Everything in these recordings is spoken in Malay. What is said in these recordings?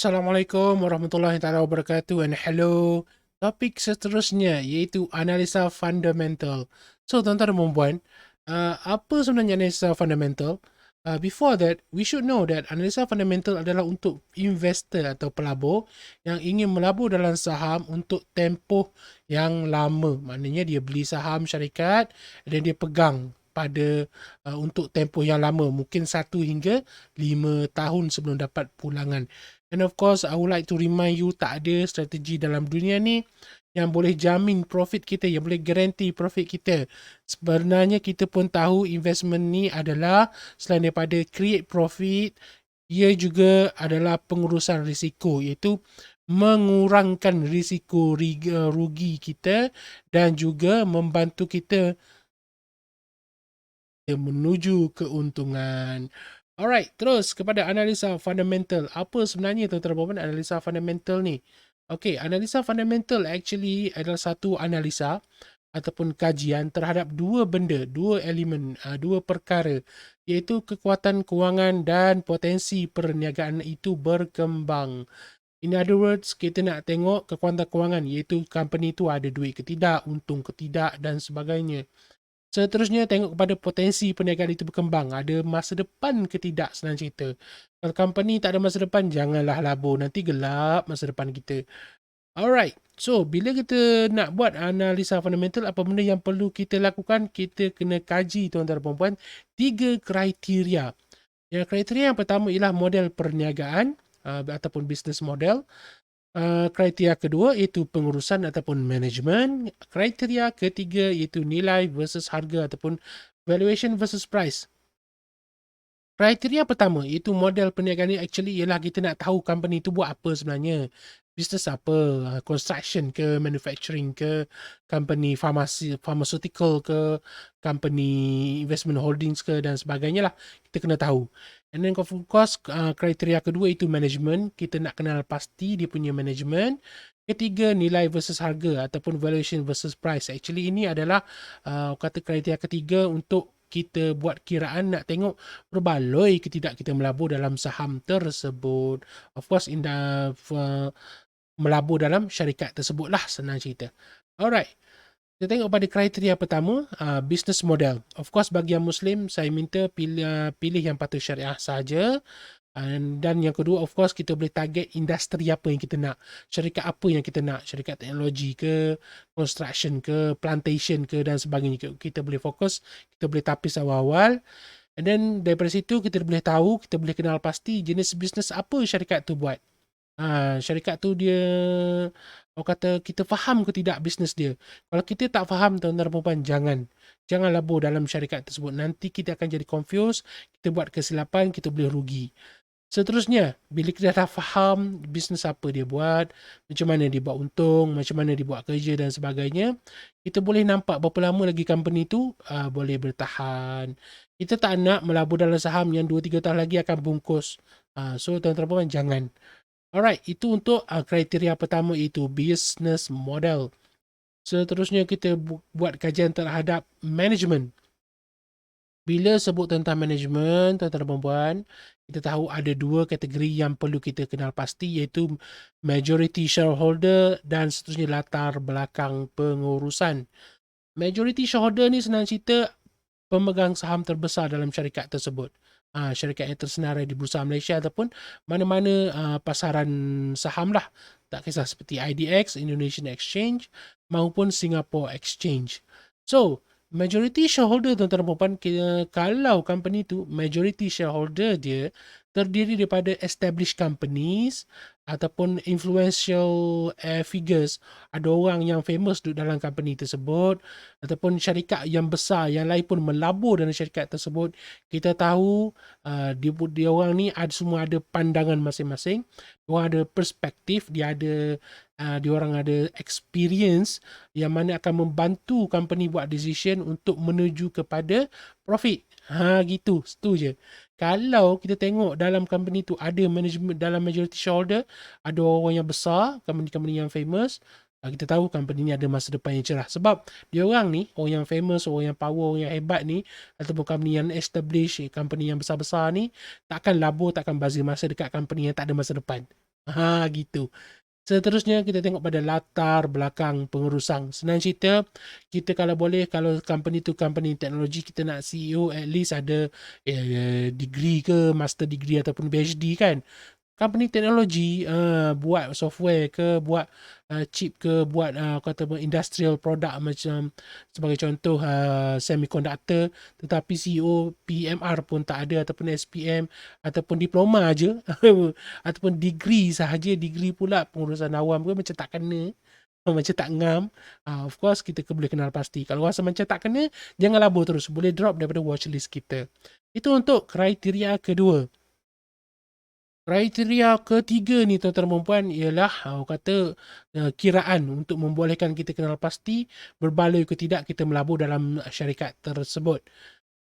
Assalamualaikum warahmatullahi taala wabarakatuh and hello. Topik seterusnya iaitu analisa fundamental. So tuan-tuan dan puan-puan, apa sebenarnya analisa fundamental? Before that, we should know that analisa fundamental adalah untuk investor atau pelabur yang ingin melabur dalam saham untuk tempoh yang lama. Maknanya dia beli saham syarikat dan dia pegang pada untuk tempoh yang lama, mungkin 1 hingga 5 tahun sebelum dapat pulangan. And of course, I would like to remind you, tak ada strategi dalam dunia ni yang boleh jamin profit kita, yang boleh guarantee profit kita. Sebenarnya kita pun tahu investment ni adalah selain daripada create profit, ia juga adalah pengurusan risiko, iaitu mengurangkan risiko rugi kita dan juga membantu kita menuju keuntungan. Alright, terus kepada analisa fundamental. Apa sebenarnya tuan-tuan dan puan analisa fundamental ni? Okay, analisa fundamental actually adalah satu analisa ataupun kajian terhadap dua benda, dua elemen, dua perkara, iaitu kekuatan kewangan dan potensi perniagaan itu berkembang. In other words, kita nak tengok kekuatan kewangan, iaitu company tu ada duit ke tidak, untung ke tidak dan sebagainya. Seterusnya, tengok kepada potensi perniagaan itu berkembang. Ada masa depan ke tidak, senang cerita. Kalau company tak ada masa depan, janganlah labur. Nanti gelap masa depan kita. Alright. So, bila kita nak buat analisa fundamental, apa benda yang perlu kita lakukan? Kita kena kaji, tuan-tuan dan puan-puan, 3 kriteria. Yang kriteria yang pertama ialah model perniagaan ataupun business model. Kriteria kedua iaitu pengurusan ataupun management. Kriteria ketiga iaitu nilai versus harga ataupun valuation versus price. Kriteria pertama iaitu model perniagaan ni actually ialah kita nak tahu company tu buat apa sebenarnya. Bisnes apa, construction ke, manufacturing ke, company pharmaceutical ke, company investment holdings ke dan sebagainya lah. Kita kena tahu. And then of course kriteria kedua itu management. Kita nak kenal pasti dia punya management. Ketiga, nilai versus harga ataupun valuation versus price. Actually ini adalah kata kriteria ketiga untuk kita buat kiraan nak tengok berbaloi ke tidak kita melabur dalam saham tersebut. Of course, melabur dalam syarikat tersebut lah, senang cerita. Alright. Kita tengok pada kriteria pertama, business model. Of course, bagi yang Muslim, saya minta pilih yang patuh syariah saja. Dan yang kedua, of course, kita boleh target industri apa yang kita nak. Syarikat apa yang kita nak. Syarikat teknologi ke, construction ke, plantation ke dan sebagainya. Kita boleh fokus, kita boleh tapis awal-awal. And then daripada situ kita boleh tahu, kita boleh kenal pasti jenis bisnes apa syarikat tu buat. Syarikat tu dia, orang kata kita faham ke tidak bisnes dia. Kalau kita tak faham, tuan-tuan dan puan-puan, jangan labur dalam syarikat tersebut. Nanti kita akan jadi confused, kita buat kesilapan, kita boleh rugi. Seterusnya, bila kita dah faham bisnes apa dia buat, macam mana dia buat untung, macam mana dia buat kerja dan sebagainya, kita boleh nampak berapa lama lagi company tu boleh bertahan. Kita tak nak melabur dalam saham yang 2-3 tahun lagi akan bungkus. So, tuan-tuan dan puan-puan, jangan. Alright, itu untuk kriteria pertama, itu business model. Seterusnya kita buat kajian terhadap management. Bila sebut tentang management, tuan-tuan dan puan-puan, kita tahu ada dua kategori yang perlu kita kenal pasti, iaitu majority shareholder dan seterusnya latar belakang pengurusan. Majority shareholder ni senang cerita pemegang saham terbesar dalam syarikat tersebut. Syarikat yang tersenarai di Bursa Malaysia ataupun mana-mana pasaran saham lah. Tak kisah seperti IDX, Indonesian Exchange maupun Singapore Exchange. So, majority shareholder, tuan-tuan dan puan-puan, kalau company tu majority shareholder dia terdiri daripada established companies ataupun influential figures, ada orang yang famous duduk dalam company tersebut ataupun syarikat yang besar yang lain pun melabur dalam syarikat tersebut, kita tahu dia orang ni semua ada pandangan masing-masing, dia orang ada perspektif, dia orang ada experience yang mana akan membantu company buat decision untuk menuju kepada profit. Gitu, itu je. Kalau kita tengok dalam company tu ada management, dalam majority shareholder ada orang yang besar, company-company yang famous, kita tahu company ni ada masa depan yang cerah. Sebab dia orang ni, orang yang famous, orang yang power, orang yang hebat ni, ataupun company yang established, company yang besar-besar ni, takkan labur, takkan bazir masa dekat company yang tak ada masa depan. Gitu. Seterusnya kita tengok pada latar belakang pengurusan. Senang cerita, kita kalau boleh, kalau company tu company teknologi, kita nak CEO at least ada degree ke, master degree ataupun PhD kan. Company teknologi buat software ke, buat chip ke, buat kata apa, industrial product macam sebagai contoh semiconductor, tetapi CEO PMR pun tak ada ataupun SPM ataupun diploma aja ataupun degree sahaja, degree pula pengurusan awam ke macam tak kena. Macam tak ngam. Of course kita boleh kenal pasti. Kalau rasa macam tak kena, jangan labur terus, boleh drop daripada watchlist kita. Itu untuk kriteria kedua. Kriteria ketiga ni tuan-tuan dan puan ialah orang kata kiraan untuk membolehkan kita kenal pasti berbaloi ke tidak kita melabur dalam syarikat tersebut.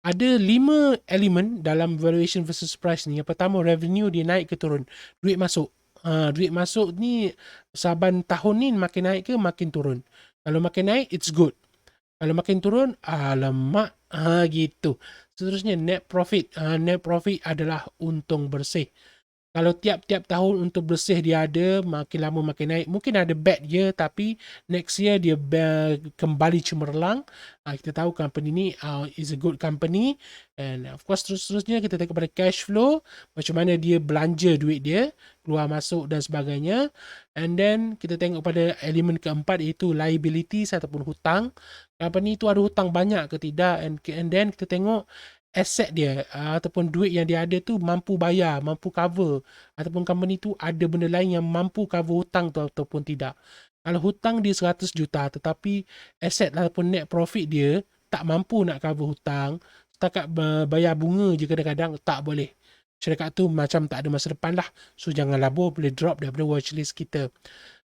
Ada 5 elemen dalam valuation versus price ni. Yang pertama, revenue dia naik ke turun. Duit masuk. Duit masuk ni saban tahun ni makin naik ke makin turun. Kalau makin naik, it's good. Kalau makin turun, alamak. Gitu. Seterusnya, net profit. Net profit adalah untung bersih. Kalau tiap-tiap tahun untuk bersih dia ada, makin lama makin naik. Mungkin ada bad year, tapi next year dia kembali cemerlang. Kita tahu company ni is a good company. And of course terus-terusnya kita tengok pada cash flow, macam mana dia belanja duit dia, keluar masuk dan sebagainya. And then kita tengok pada elemen keempat, iaitu liabilities ataupun hutang. Company tu ada hutang banyak ke tidak. And then kita tengok aset dia ataupun duit yang dia ada tu mampu bayar, mampu cover, ataupun company tu ada benda lain yang mampu cover hutang tu ataupun tidak. Kalau hutang dia 100 juta tetapi aset ataupun net profit dia tak mampu nak cover hutang, setakat bayar bunga je kadang-kadang, tak boleh. Syarikat tu macam tak ada masa depan lah. So jangan labur, boleh drop daripada watchlist kita.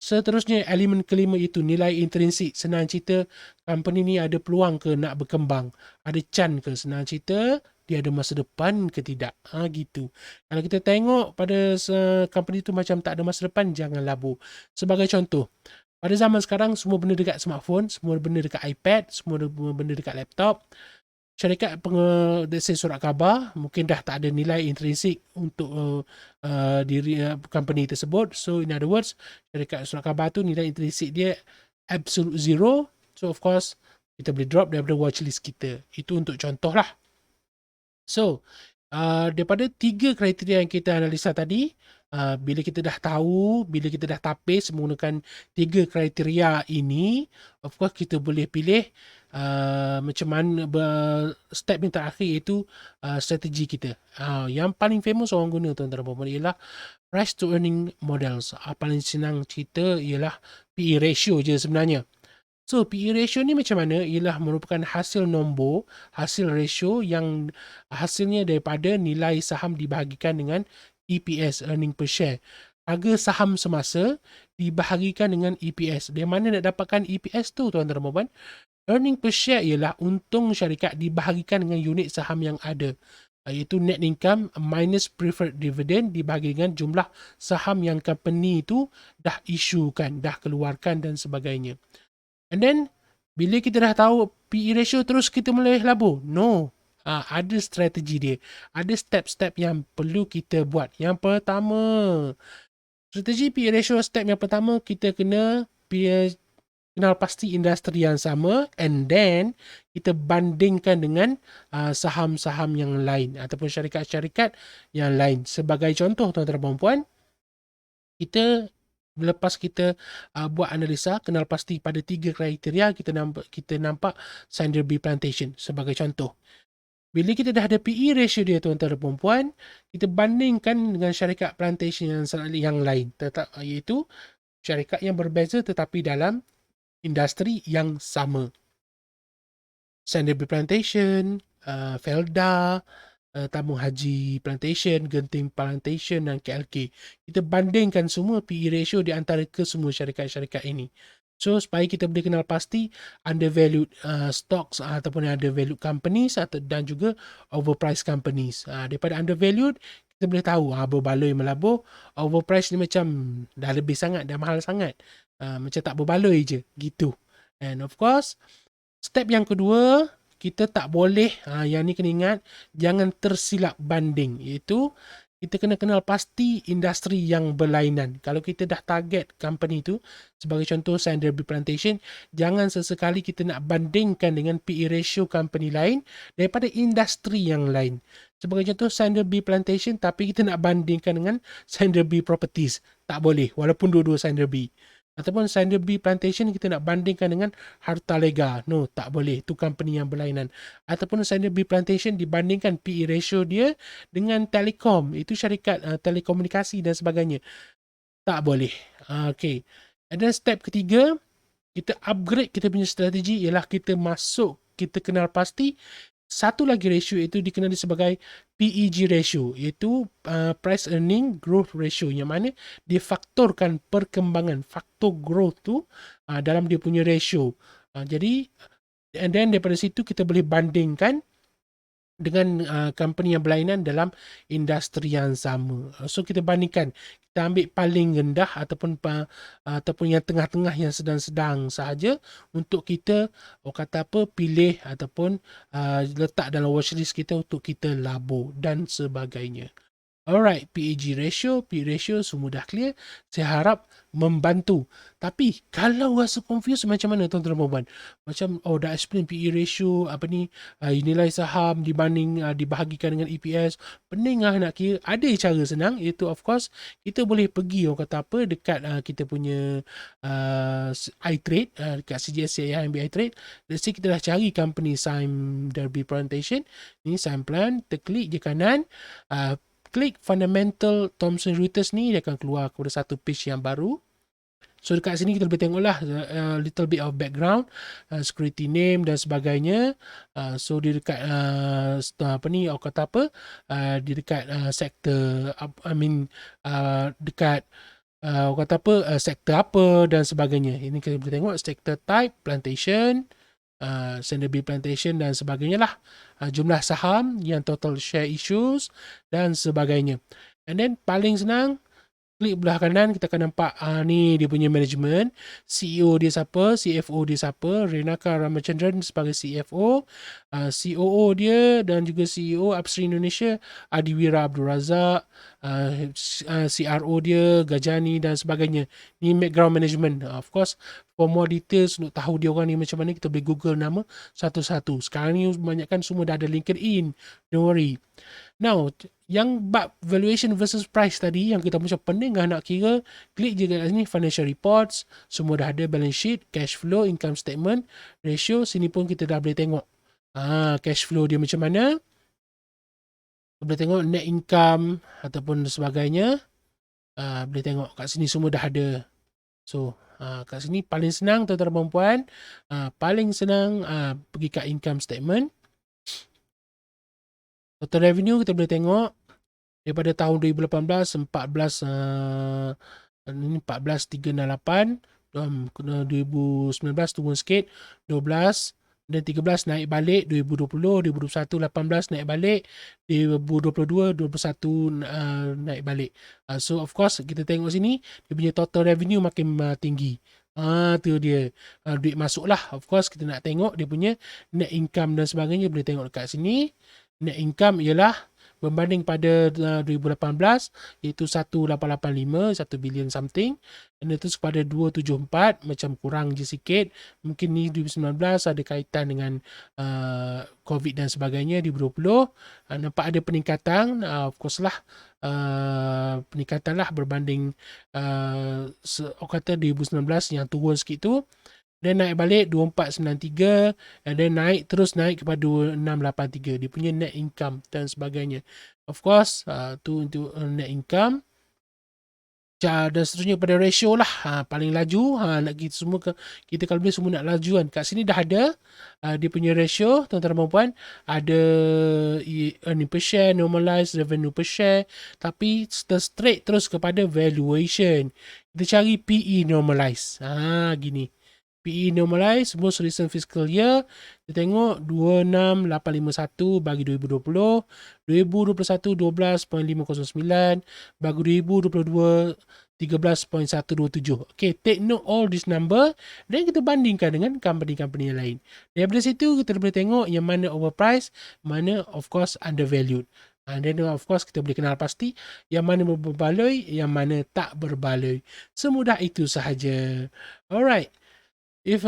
Seterusnya, elemen kelima itu nilai intrinsik. Senang cerita, company ni ada peluang ke nak berkembang? Ada chance ke? Senang cerita, dia ada masa depan ke tidak? Gitu. Kalau kita tengok pada company tu macam tak ada masa depan, jangan labur. Sebagai contoh, pada zaman sekarang, semua benda dekat smartphone, semua benda dekat iPad, semua benda dekat laptop. Syarikat surat khabar mungkin dah tak ada nilai intrinsik untuk diri company tersebut. So in other words, syarikat surat khabar tu nilai intrinsik dia absolute zero. So of course kita boleh drop daripada watchlist kita. Itu untuk contoh lah. So daripada 3 kriteria yang kita analisa tadi, bila kita dah tahu, bila kita dah tapis menggunakan 3 kriteria ini, of course kita boleh pilih macam mana step yang terakhir, iaitu strategi kita. Yang paling famous orang guna tuan-tuan dan puan ialah price to earning models. Paling senang cerita ialah PE ratio je sebenarnya. So PE ratio ni macam mana? Ialah merupakan hasil nombor, hasil ratio yang hasilnya daripada nilai saham dibahagikan dengan EPS, earning per share. Harga saham semasa dibahagikan dengan EPS. Dari mana nak dapatkan EPS tu tuan-tuan dan puan? Earning per share ialah untung syarikat dibahagikan dengan unit saham yang ada, iaitu net income minus preferred dividend dibahagi dengan jumlah saham yang company itu dah isukan, dah keluarkan dan sebagainya. And then bila kita dah tahu PE ratio, terus kita boleh labur? No. Ada strategi dia. Ada step-step yang perlu kita buat. Yang pertama, strategi PE ratio step yang pertama, kita kena kenal pasti industri yang sama, and then kita bandingkan dengan saham-saham yang lain ataupun syarikat-syarikat yang lain. Sebagai contoh tuan-tuan dan puan, kita lepas kita buat analisa kenal pasti pada 3 kriteria, kita nampak Sanderby Plantation sebagai contoh. Bila kita dah ada PE ratio dia tuan-tuan dan puan, kita bandingkan dengan syarikat plantation yang lain, iaitu syarikat yang berbeza tetapi dalam industri yang sama. Sanderby Plantation, Felda, Tabung Haji Plantation, Genting Plantation dan KLK. Kita bandingkan semua PE ratio di antara kesemua syarikat-syarikat ini. So supaya kita boleh kenal pasti undervalued stocks ataupun undervalued companies dan juga overpriced companies. Daripada undervalued, kita boleh tahu berbaloi melabur. Overpriced ni macam dah lebih sangat, dah mahal sangat. Macam tak berbaloi je gitu. And of course, step yang kedua, kita tak boleh, yang ni kena ingat, jangan tersilap banding, iaitu kita kena kenal pasti industri yang berlainan. Kalau kita dah target company tu, sebagai contoh Sanderby Plantation, jangan sesekali kita nak bandingkan dengan PE ratio company lain daripada industri yang lain. Sebagai contoh Sanderby Plantation, tapi kita nak bandingkan dengan Sanderby Properties. Tak boleh, walaupun dua-dua Sanderby. Ataupun Sanderby Plantation kita nak bandingkan dengan Hartalega. No, tak boleh. Itu company yang berlainan. Ataupun Sanderby Plantation dibandingkan PE ratio dia dengan Telekom. Itu syarikat telekomunikasi dan sebagainya. Tak boleh. Okay. And then step ketiga, kita upgrade kita punya strategi ialah kita masuk, kita kenal pasti satu lagi ratio itu dikenali sebagai PEG ratio, iaitu price earning growth ratio, yang mana dia faktorkan perkembangan, faktor growth tu dalam dia punya ratio. Jadi and then daripada situ kita boleh bandingkan dengan company yang berlainan dalam industri yang sama. So kita bandingkan, kita ambil paling rendah ataupun yang tengah-tengah, yang sedang-sedang sahaja untuk kita kata apa, pilih ataupun letak dalam watchlist kita untuk kita labur dan sebagainya. Alright, PEG ratio, P ratio semua dah clear. Saya harap membantu. Tapi kalau rasa confused macam mana tuan-tuan dan puan? Macam dah explain PE ratio, nilai saham dibahagikan dengan EPS. Pening nak kira. Ada cara senang, iaitu of course kita boleh pergi kata apa dekat kita punya iTrade, dekat CGS CIMB iTrade. Let's say kita dah cari company Sanderby Plantation. Ni Sime Plan, kita klik je kanan. Klik fundamental Thomson Reuters ni, dia akan keluar kepada satu page yang baru. So dekat sini kita boleh tengoklah little bit of background, security name dan sebagainya. So di dekat di dekat sektor dekat sektor apa dan sebagainya. Ini kita boleh tengok sektor type, plantation, Sanderby Plantation dan sebagainya lah. Jumlah saham, yang total share issues dan sebagainya. And then paling senang, klik belah kanan, kita akan nampak ni dia punya management. CEO dia siapa, CFO dia siapa, Renaka Ramachandran sebagai CFO, COO dia dan juga CEO Upstream Indonesia Adiwira Abdul Razak, CRO dia Gajani dan sebagainya. Ni background management. Of course, for more details untuk tahu dia orang ni macam mana, kita boleh google nama satu-satu. Sekarang ni kebanyakan semua dah ada LinkedIn, don't worry. Now, yang bab valuation versus price tadi, yang kita macam pening nak kira, klik je kat sini financial reports, semua dah ada, balance sheet, cash flow, income statement, ratio. Sini pun kita dah boleh tengok cash flow dia macam mana. Kita boleh tengok net income ataupun sebagainya. Boleh tengok kat sini semua dah ada. So kat sini paling senang tuan-tuan dan puan, paling senang pergi kat income statement. Total revenue kita boleh tengok daripada tahun 2018 14,368, 2019 turun sikit 12, dan 13 naik balik, 2020, 2021, 18 naik balik, 2022, 2021 naik balik. So of course kita tengok sini dia punya total revenue makin tinggi. Tu dia duit masuk lah. Of course kita nak tengok dia punya net income dan sebagainya, boleh tengok dekat sini. Net income ialah berbanding pada 2018 iaitu 1885, 1 bilion something, dan itu kepada 274, macam kurang je sikit. Mungkin ni 2019 ada kaitan dengan COVID dan sebagainya. 2020 nampak ada peningkatan, of course lah, peningkatan lah berbanding kata 2019 yang turun sikit tu. Dan naik balik 2493, and then terus naik kepada 2683. Dia punya net income dan sebagainya. Of course, tu untuk net income. Dan seterusnya pada ratio lah. Paling laju, nak kita semua kita kalau boleh semua nak laju kan. Kat sini dah ada dia punya ratio, tuan-tuan dan puan. Ada earning per share, normalized revenue per share. Tapi straight terus kepada valuation. Kita cari PE normalized. Gini. PE normalized most recent fiscal year, kita tengok 26851 bagi 2020, 2021 12.509, bagi 2022 13.127. Okay, take note all this number dan kita bandingkan dengan company-company yang lain. Daripada situ kita boleh tengok yang mana overpriced, mana of course undervalued. And then of course kita boleh kenal pasti yang mana berbaloi, yang mana tak berbaloi. Semudah itu sahaja. Alright. If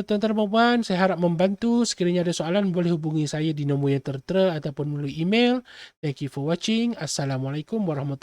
tuan-tuan dan puan, saya harap membantu. Sekiranya ada soalan, boleh hubungi saya di nombor yang tertera ataupun melalui email. Thank you for watching. Assalamualaikum warahmatullahi wabarakatuh.